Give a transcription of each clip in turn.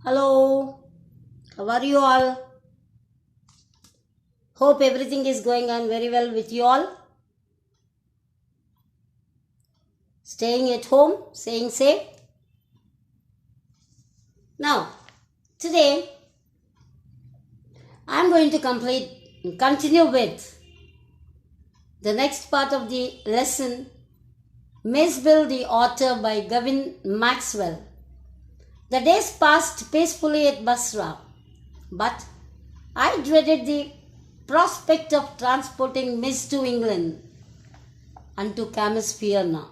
Hello, how are you all? Hope everything is going on very well with you all. Staying at home, staying safe. Now, today I am going to continue with the next part of the lesson, Mijbil the Otter by Gavin Maxwell. The days passed peacefully at Basra, but I dreaded the prospect of transporting Miss to England and to Campsphere now.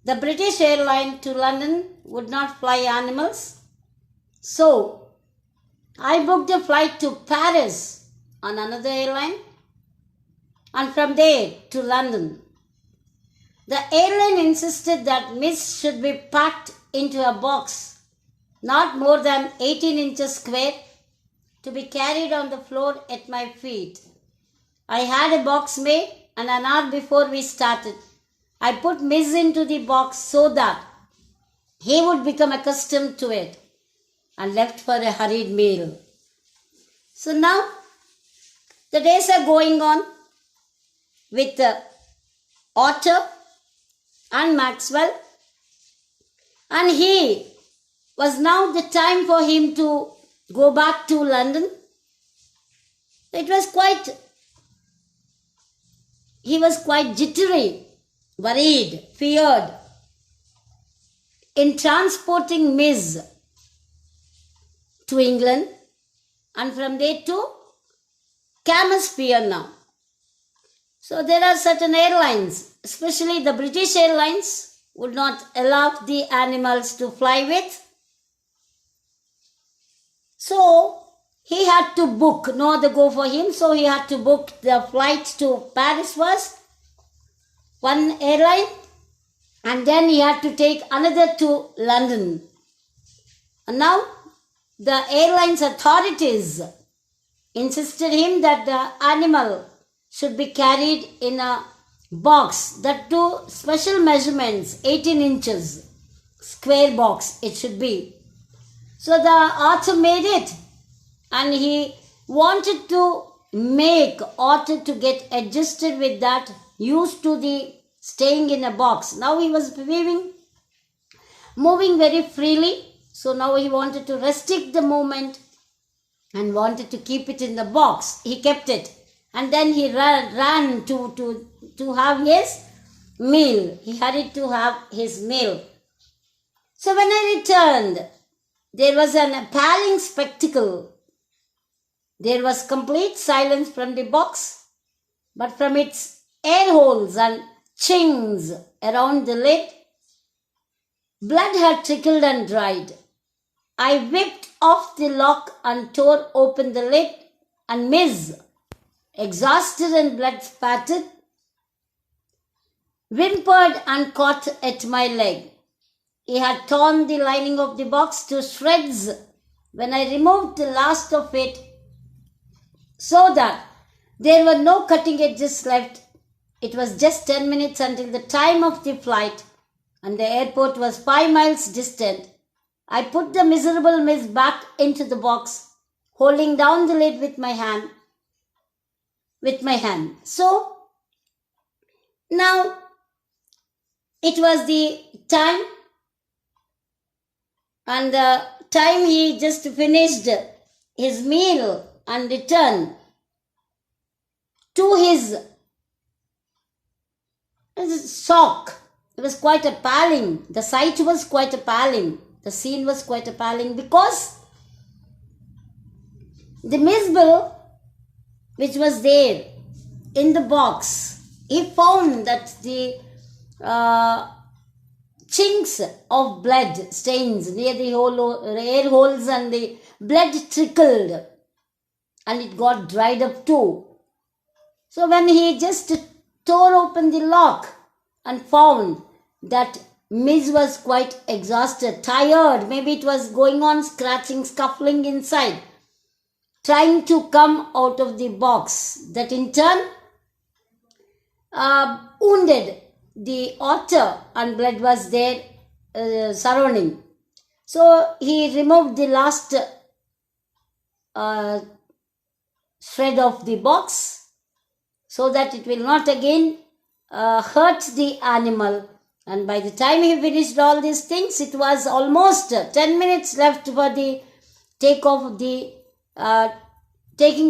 The British airline to London would not fly animals, so I booked a flight to Paris on another airline and from there to London. The airline insisted that Miss should be packed into a box not more than 18 inches square to be carried on the floor at my feet. I had a box made, and an hour before we started, I put Miss into the box so that he would become accustomed to it and left for a hurried meal. So now the days are going on with Otter and Maxwell, and he was now the time for him to go back to London. He was quite jittery, worried, feared in transporting Miss to England and from there to Campsphere now. So there are certain airlines, especially the British Airlines, would not allow the animals to fly with. So he had to book, no other go for him, so he had to book the flight to Paris first, one airline, and then he had to take another to London. And now the airline's authorities insisted him that the animal should be carried in a box, that too special measurements, 18 inches, square box it should be. So the author made it, and he wanted to make Otter to get adjusted with that, used to the staying in a box. Now he was moving very freely, so now he wanted to restrict the movement and wanted to keep it in the box. He kept it, and then he ran to have his meal. He hurried to have his meal. So when I returned, there was an appalling spectacle. There was complete silence from the box, but from its air holes and chinks around the lid, blood had trickled and dried. I whipped off the lock and tore open the lid, and Miss, exhausted and blood spattered, whimpered and caught at my leg. He had torn the lining of the box to shreds when I removed the last of it, so that there were no cutting edges left. It was just 10 minutes until the time of the flight, and the airport was 5 miles distant. I put the miserable Miss back into the box, holding down the lid with my hand. So now it was the time, and the time he just finished his meal and returned to his shock. It was quite appalling. The sight was quite appalling. The scene was quite appalling, because the Mijbil, which was there in the box, he found that the chinks of blood stains near the air holes, and the blood trickled and it got dried up too. So when he just tore open the lock and found that Miss was quite exhausted, tired, maybe it was going on scratching, scuffling inside, trying to come out of the box, that in turn wounded the otter, and blood was there surrounding. So he removed the last shred of the box so that it will not again hurt the animal. And by the time he finished all these things, it was almost 10 minutes left for the taking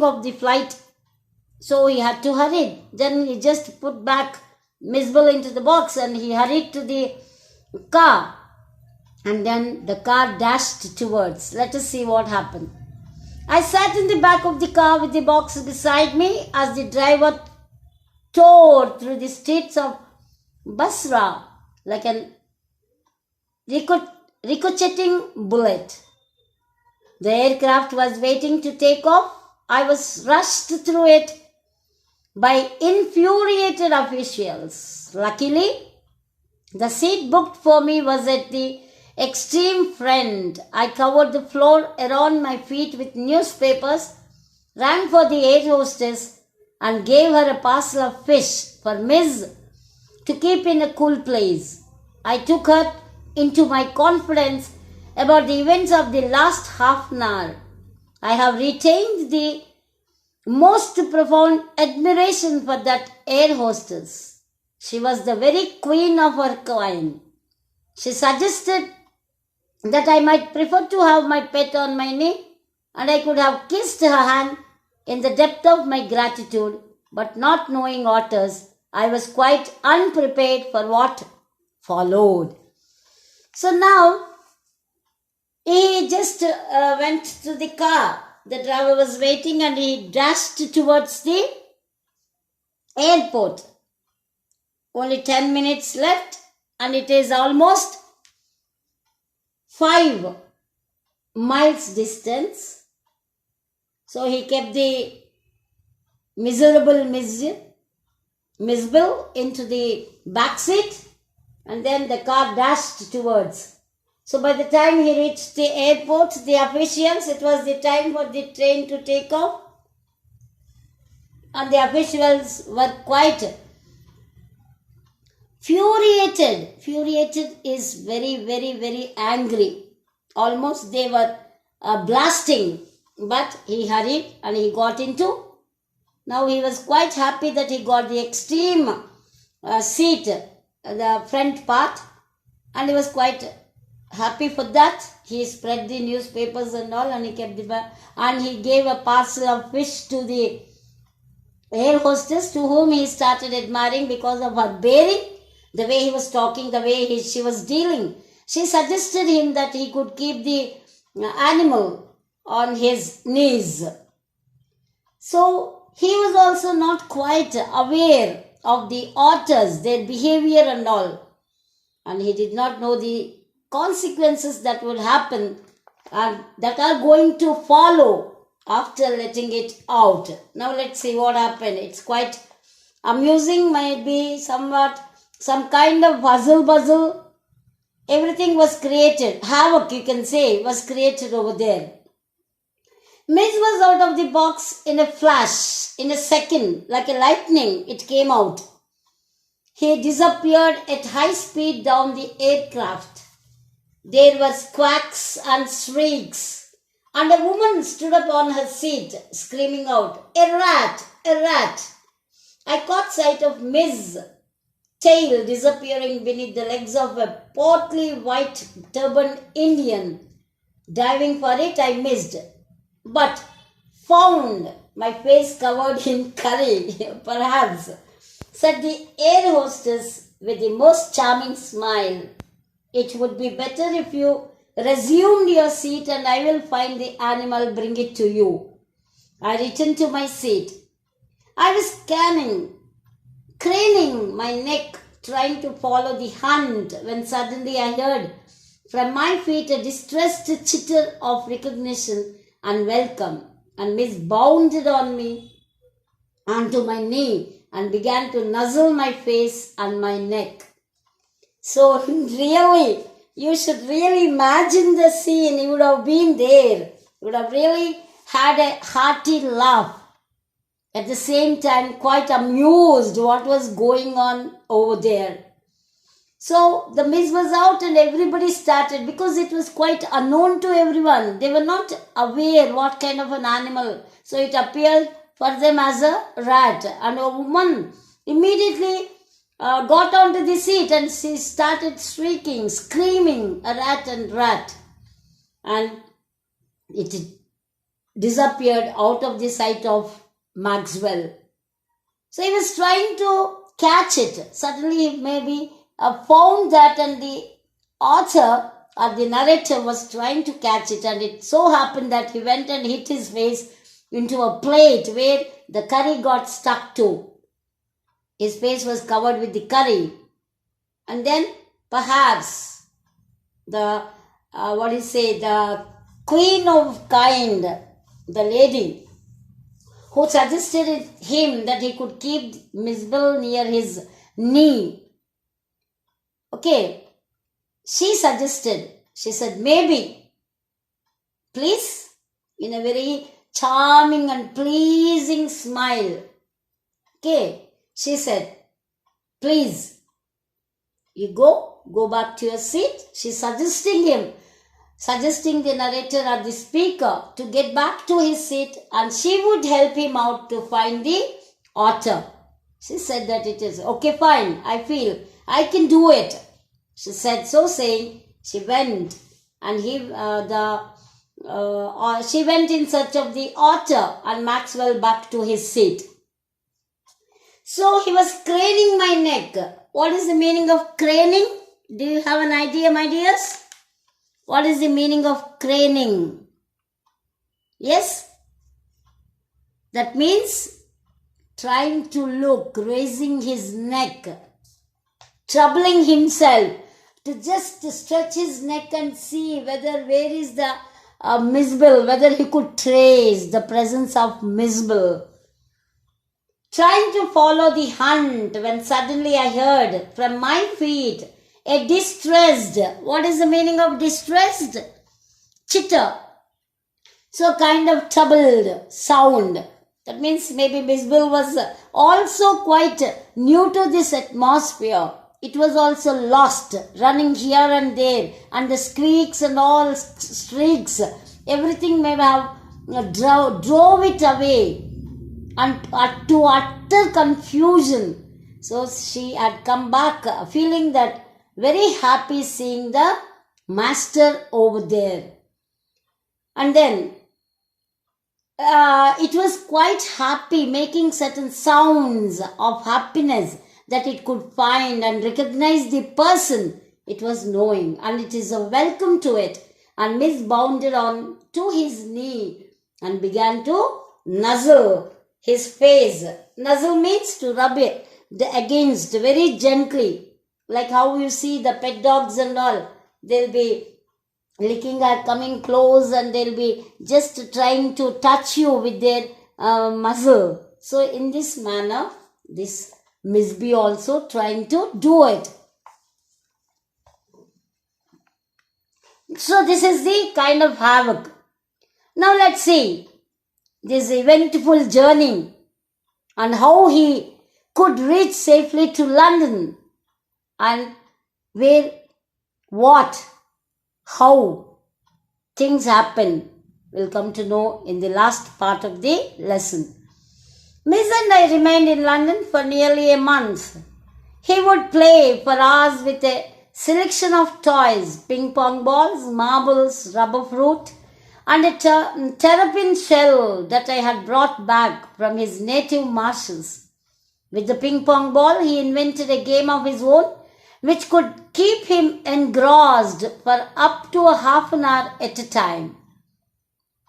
of the flight. So he had to hurry. Then he just put back Mijbil into the box and he hurried to the car. And then the car dashed towards. Let us see what happened. I sat in the back of the car with the box beside me as the driver tore through the streets of Basra like an ricocheting bullet. The aircraft was waiting to take off. I was rushed through it by infuriated officials. Luckily, the seat booked for me was at the extreme front. I covered the floor around my feet with newspapers, rang for the air hostess, and gave her a parcel of fish for Miss to keep in a cool place. I took her into my confidence about the events of the last half an hour. I have retained the most profound admiration for that air hostess. She was the very queen of her kind. She suggested that I might prefer to have my pet on my knee, and I could have kissed her hand in the depth of my gratitude, but not knowing otters, I was quite unprepared for what followed. So now, he just went to the car. The driver was waiting and he dashed towards the airport. Only 10 minutes left and it is almost 5 miles distance. So he kept the miserable Mijbil into the back seat and then the car dashed towards. So by the time he reached the airport, the officials, it was the time for the train to take off. And the officials were quite furiated. Furiated is very, very, very angry. Almost they were blasting. But he hurried and he got into. Now he was quite happy that he got the extreme seat, the front part. And he was quite happy for that. He spread the newspapers and all and he kept and he gave a parcel of fish to the air hostess, to whom he started admiring because of her bearing, the way he was talking, the way she was dealing. She suggested him that he could keep the animal on his knees. So he was also not quite aware of the otters, their behavior and all. And he did not know the consequences that would happen and that are going to follow after letting it out. Now let's see what happened. It's quite amusing, might be somewhat some kind of puzzle. Everything was created. Havoc, you can say, was created over there. Miss was out of the box in a flash, in a second, like a lightning, it came out. He disappeared at high speed down the aircraft. There were quacks and shrieks, and a woman stood up on her seat, screaming out, "A rat! A rat!" I caught sight of Miss' tail disappearing beneath the legs of a portly white turbaned Indian. Diving for it, I missed, but found my face covered in curry, perhaps, said the air hostess with the most charming smile. It would be better if you resumed your seat and I will find the animal, bring it to you. I returned to my seat. I was craning my neck, trying to follow the hunt, when suddenly I heard from my feet a distressed chitter of recognition and welcome, and Miss bounded on me onto my knee and began to nuzzle my face and my neck. So really, you should really imagine the scene. You would have been there. You would have really had a hearty laugh. At the same time, quite amused what was going on over there. So the mist was out and everybody started, because it was quite unknown to everyone. They were not aware what kind of an animal. So it appeared for them as a rat. And a woman immediately got onto the seat and she started shrieking, screaming, a rat and rat. And it disappeared out of the sight of Maxwell. So he was trying to catch it. Suddenly he maybe found that, and the author or the narrator was trying to catch it, and it so happened that he went and hit his face into a plate where the curry got stuck to. His face was covered with the curry. And then perhaps the, the queen of kind, the lady who suggested him that he could keep Mijbil near his knee. Okay, she said, maybe, please, in a very charming and pleasing smile. Okay, she said, please, you go back to your seat. She's suggesting the narrator or the speaker to get back to his seat, and she would help him out to find the otter. She said that it is okay, fine, I feel I can do it. She said, so saying, she went and she went in search of the otter and Maxwell back to his seat. So he was craning my neck. What is the meaning of craning? Do you have an idea, my dears? What is the meaning of craning? Yes? That means trying to look, raising his neck, troubling himself to just stretch his neck and see where is the Mijbil, whether he could trace the presence of Mijbil. Trying to follow the hunt, when suddenly I heard from my feet a distressed, what is the meaning of distressed? Chitter. So kind of troubled sound. That means maybe Mijbil was also quite new to this atmosphere. It was also lost, running here and there, and the squeaks and all streaks, everything may have drove it away, and to utter confusion. So she had come back feeling that very happy seeing the master over there. And then it was quite happy, making certain sounds of happiness that it could find and recognize the person it was knowing, and it is a welcome to it. And Miss bounded on to his knee and began to nuzzle his face. Nuzzle means to rub it against very gently, like how you see the pet dogs and all. They'll be licking or coming close, and they'll be just trying to touch you with their muzzle. So in this manner, this Mijbil also trying to do it. So this is the kind of havoc. Now let's see this eventful journey and how he could reach safely to London, and where, what, how things happen. We'll come to know in the last part of the lesson. Miss and I remained in London for nearly a month. He would play for hours with a selection of toys, ping pong balls, marbles, rubber fruit, and a terrapin shell that I had brought back from his native marshes. With the ping pong ball, he invented a game of his own which could keep him engrossed for up to a half an hour at a time.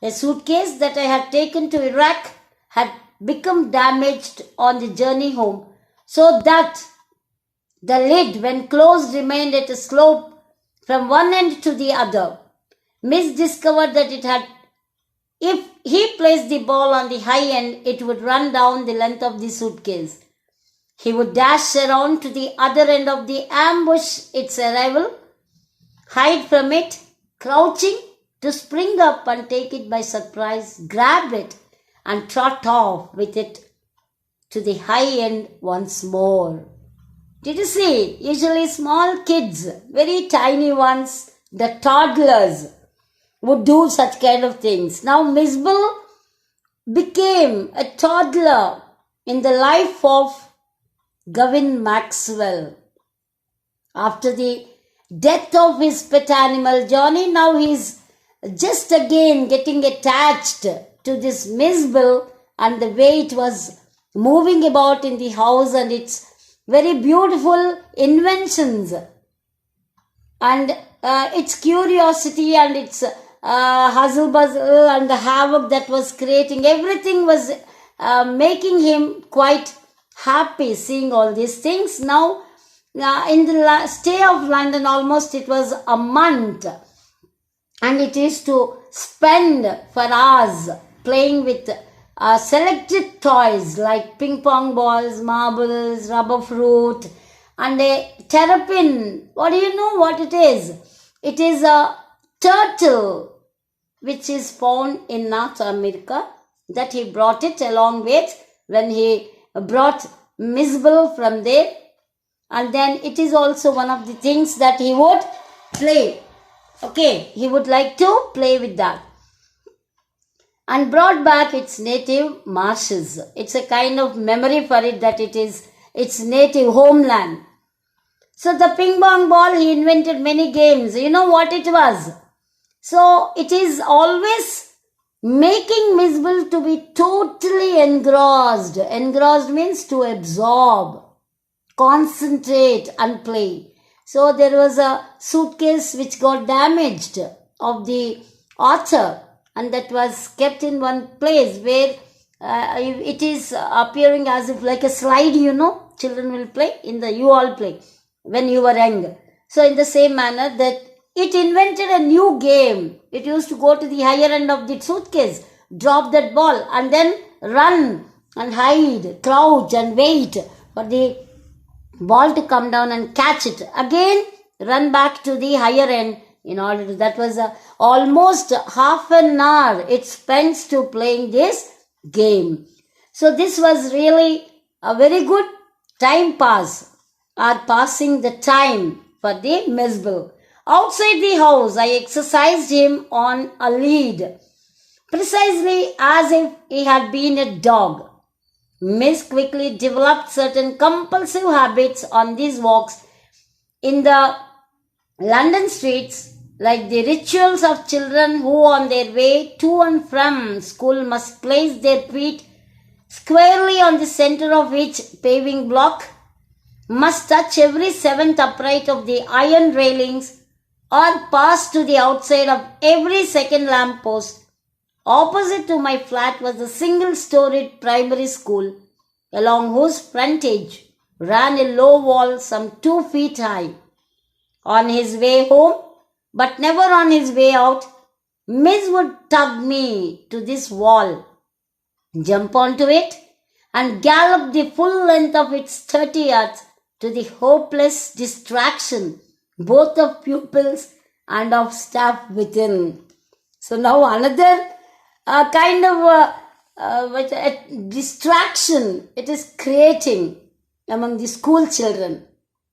A suitcase that I had taken to Iraq had become damaged on the journey home, so that the lid, when closed, remained at a slope from one end to the other. Miss discovered that if he placed the ball on the high end, it would run down the length of the suitcase. He would dash around to the other end of the ambush its arrival, hide from it, crouching to spring up and take it by surprise, grab it, and trot off with it to the high end once more. Did you see? Usually small kids, very tiny ones, the toddlers would do such kind of things. Now Mijbil became a toddler in the life of Gavin Maxwell. After the death of his pet animal Johnny, now he's just again getting attached to this Mijbil and the way it was moving about in the house and its very beautiful inventions and its curiosity and its hustle bustle and the havoc that was creating. Everything was making him quite happy seeing all these things. Now, in the stay of London, almost it was a month, and it is to spend for hours playing with selected toys like ping pong balls, marbles, rubber fruit, and a terrapin. What do you know what it is? It is a turtle which is found in North America, that he brought it along with when he brought Mijbil from there. And then it is also one of the things that he would play. Okay, he would like to play with that. And brought back its native marshes. It's a kind of memory for it that it is its native homeland. So the ping pong ball, he invented many games. You know what it was? So it is always making Mijbil to be totally engrossed. Engrossed means to absorb, concentrate and play. So there was a suitcase which got damaged of the otter, and that was kept in one place where it is appearing as if like a slide, you know, children will play you all play when you were young. So in the same manner that it invented a new game. It used to go to the higher end of the suitcase, drop that ball and then run and hide, crouch and wait for the ball to come down and catch it. Again, run back to the higher end in order to, that was almost half an hour it spends to playing this game. So this was really a very good time pass or passing the time for the Mijbil. Outside the house, I exercised him on a lead, precisely as if he had been a dog. Miss quickly developed certain compulsive habits on these walks in the London streets, like the rituals of children who on their way to and from school must place their feet squarely on the center of each paving block, must touch every seventh upright of the iron railings, or pass to the outside of every second lamp post. Opposite to my flat was a single-storied primary school, along whose frontage ran a low wall some 2 feet high. On his way home, but never on his way out, Miss would tug me to this wall, jump onto it, and gallop the full length of its 30 yards to the hopeless distraction both of pupils and of staff within. So now another kind of a distraction it is creating among the school children.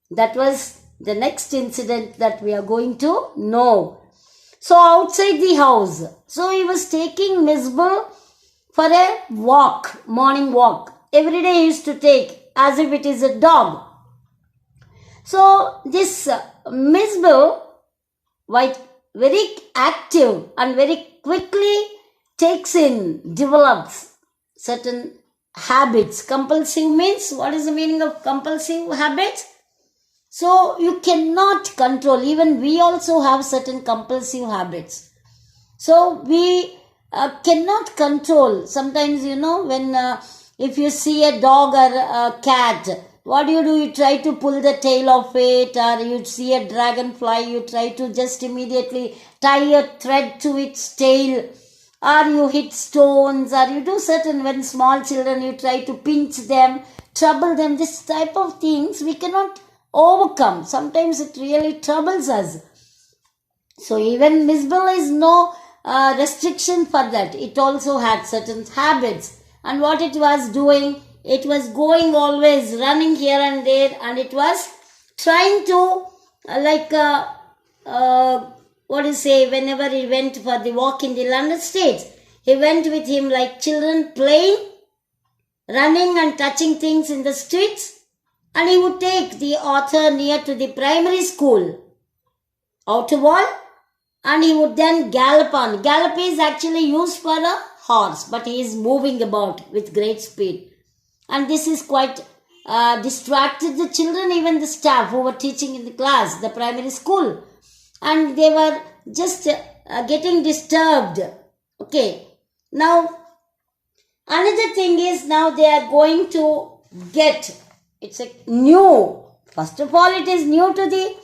That was the next incident that we are going to know. So outside the house, so he was taking Mijbil for a walk, morning walk. Every day he used to take as if it is a dog. So this Mijbil, very active and very quickly develops certain habits. Compulsive means, what is the meaning of compulsive habits? So you cannot control. Even we also have certain compulsive habits. So we cannot control. Sometimes, you know, when if you see a dog or a cat, what do? You try to pull the tail of it, or you see a dragonfly, you try to just immediately tie a thread to its tail, or you hit stones, or you do certain, when small children, you try to pinch them, trouble them. This type of things we cannot overcome. Sometimes it really troubles us. So even Mijbil is no restriction for that. It also had certain habits. And what it was doing, it was going always running here and there, and it was trying to what do you say, whenever he went for the walk in the London States, he went with him like children playing, running and touching things in the streets, and he would take the otter near to the primary school outer wall, and he would then gallop on. Gallop is actually used for a horse, but he is moving about with great speed. And this is quite distracted the children, even the staff who were teaching in the class, the primary school. And they were just getting disturbed. Okay. Now, another thing is, now they are going to get, it's a new, first of all, it is new to the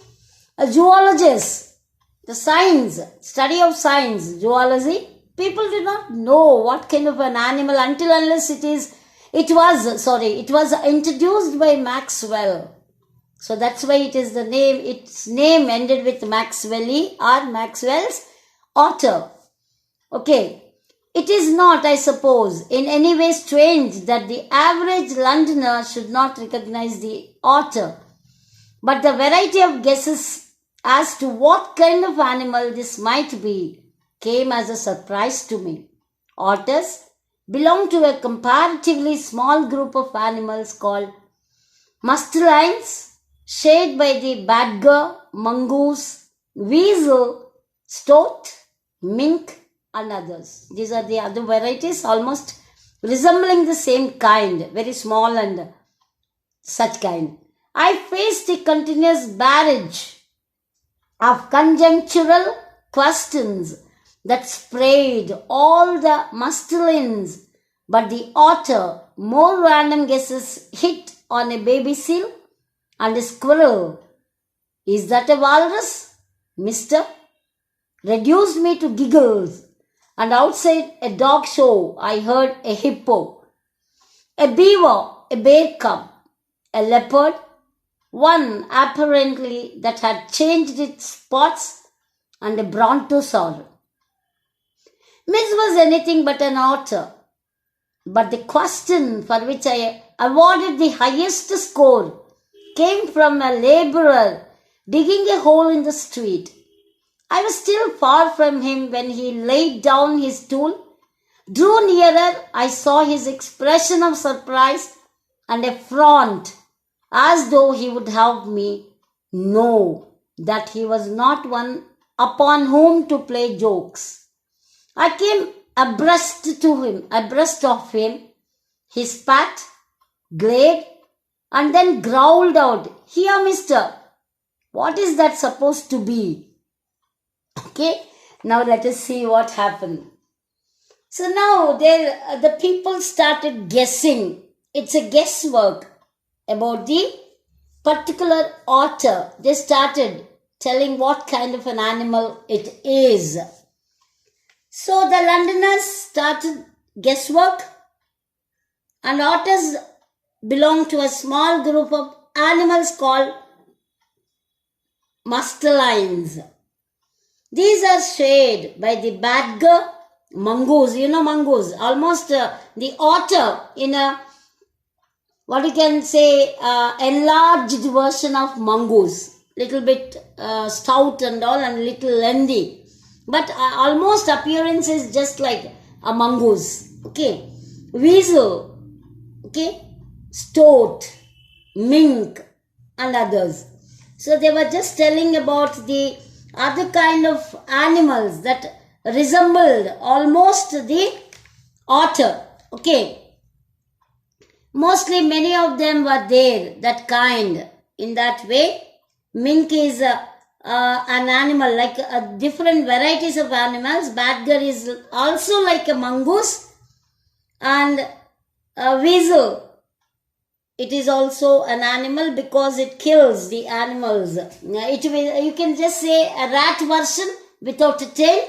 zoologists, the science, study of science, zoology. People do not know what kind of an animal unless it was introduced by Maxwell. So that's why it is the name, its name ended with Maxwelli or Maxwell's otter. Okay. It is not, I suppose, in any way strange that the average Londoner should not recognize the otter. But the variety of guesses as to what kind of animal this might be came as a surprise to me. Otters belong to a comparatively small group of animals called mustelines, shared by the badger, mongoose, weasel, stoat, mink, and others. These are the other varieties almost resembling the same kind, very small and such kind. I faced a continuous barrage of conjunctural questions that sprayed all the mustelines, but the otter, more random guesses hit on a baby seal and a squirrel. Is that a walrus, mister? Reduced me to giggles. And outside a dog show, I heard a hippo, a beaver, a bear cub, a leopard, one apparently that had changed its spots, and a brontosaur. Miss was anything but an otter, but the question for which I awarded the highest score came from a laborer digging a hole in the street. I was still far from him when he laid down his tool, drew nearer. I saw his expression of surprise and a front, as though he would have me know that he was not one upon whom to play jokes. I came abreast of him. He spat, glared, and then growled out, "Here, mister, what is that supposed to be?" Okay, now let us see what happened. So now the people started guessing. It's a guesswork about the particular otter. They started telling what kind of an animal it is. So the Londoners started guesswork, and otters belong to a small group of animals called mustelines. These are shared by the badger, mongoose. You know mongoose, almost the otter in a, what you can say, enlarged version of mongoose. Little bit stout and all, and little lengthy. But almost appearance is just like a mongoose. Okay. Weasel. Okay. Stoat. Mink. And others. So they were just telling about the other kind of animals that resembled almost the otter. Okay. Mostly many of them were there, that kind, in that way. Mink is an animal, like different varieties of animals. Badger is also like a mongoose. And weasel, it is also an animal because it kills the animals. You can just say a rat version without a tail.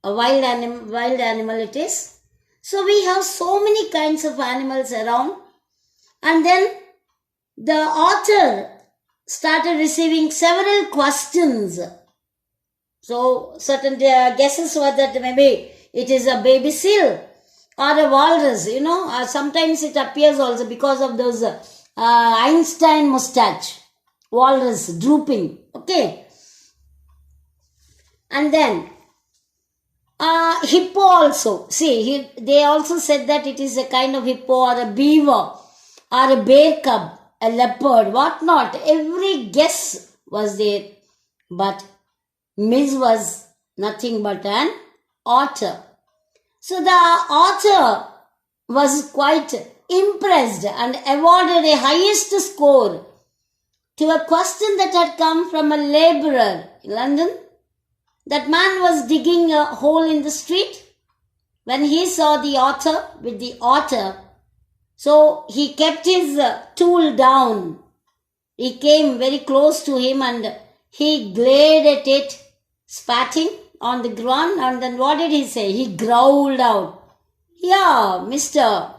A wild animal it is. So we have so many kinds of animals around. And then the author started receiving several questions. So certain guesses were that maybe it is a baby seal, or a walrus, sometimes it appears also because of those Einstein mustache, walrus drooping, okay. And then hippo also, see, they also said that it is a kind of hippo or a beaver or a bear cub, a leopard, what not. Every guess was there, but Miss was nothing but an otter. So the otter was quite impressed and awarded a highest score to a question that had come from a laborer in London. That man was digging a hole in the street when he saw the otter with the otter. So he kept his tool down. He came very close to him and he glared at it, spatting on the ground, and then what did he say? He growled out, "Yeah, mister,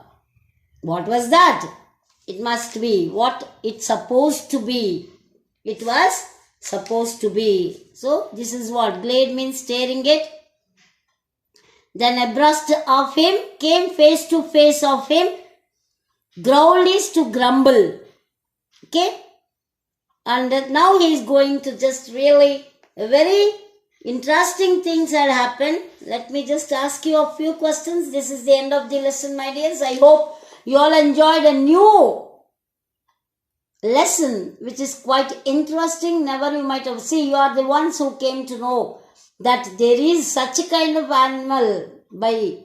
what was that?" It must be what it's supposed to be. It was supposed to be. So this is what glade means, staring it. Then abreast of him, came face to face of him. Growl is to grumble. Okay? And now he is going to just really very interesting things had happened. Let me just ask you a few questions. This is the end of the lesson, my dears. I hope you all enjoyed a new lesson which is quite interesting. Never you might have seen. You are the ones who came to know that there is such a kind of animal by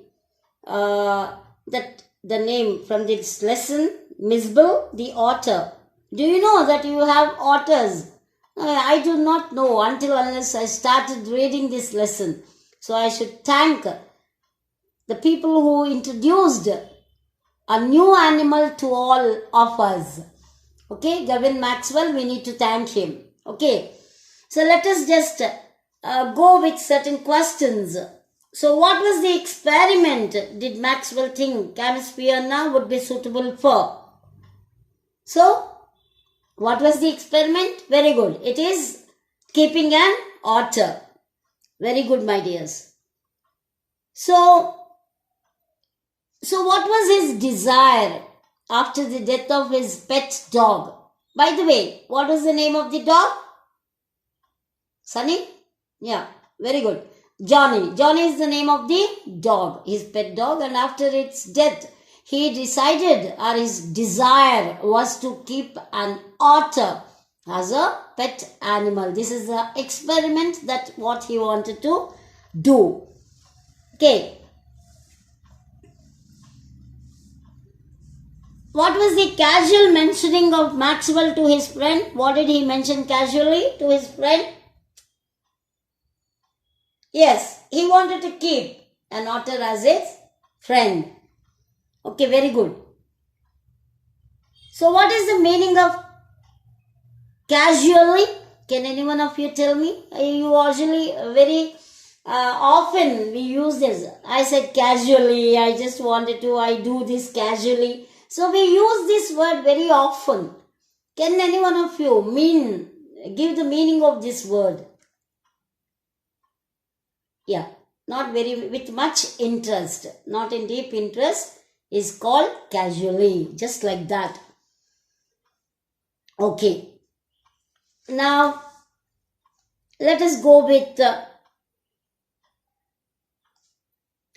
that the name from this lesson, Mijbil, the otter. Do you know that you have otters? I do not know unless I started reading this lesson. So I should thank the people who introduced a new animal to all of us. Okay, Gavin Maxwell, we need to thank him. Okay, so let us just go with certain questions. So what was the experiment did Maxwell think Canispiana would be suitable for? So, what was the experiment? Very good. It is keeping an otter. Very good, my dears. So what was his desire after the death of his pet dog? By the way, what was the name of the dog? Sunny? Yeah, very good. Johnny. Johnny is the name of the dog, his pet dog, and after its death, he decided, or his desire was to keep an otter as a pet animal. This is the experiment that what he wanted to do. Okay. What was the casual mentioning of Maxwell to his friend? What did he mention casually to his friend? Yes, he wanted to keep an otter as his friend. Okay, very good. So what is the meaning of casually? Can any one of you tell me? You usually very often we use this. I said casually, I do this casually. So we use this word very often. Can any one of you give the meaning of this word? Yeah, not very, with much interest, not in deep interest, is called casually, just like that. Okay. Now, let us go with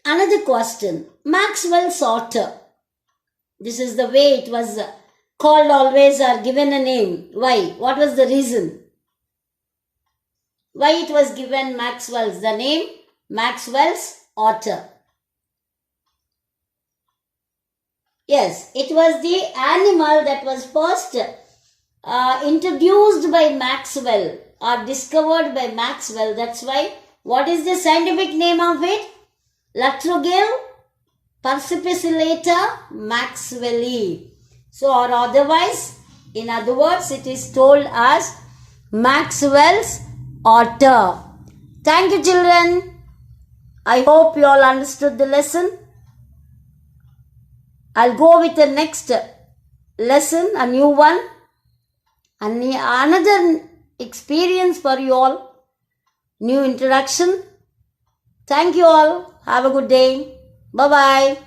another question. Maxwell's otter. This is the way it was called always or given a name. Why? What was the reason? Why it was given the name Maxwell's otter? Yes, it was the animal that was first introduced by Maxwell or discovered by Maxwell. That's why, what is the scientific name of it? Latrogale Persipicillata maxwelli. So, or otherwise, in other words, it is told as Maxwell's otter. Thank you, children. I hope you all understood the lesson. I'll go with the next lesson, a new one, and another experience for you all, new introduction. Thank you all. Have a good day. Bye-bye.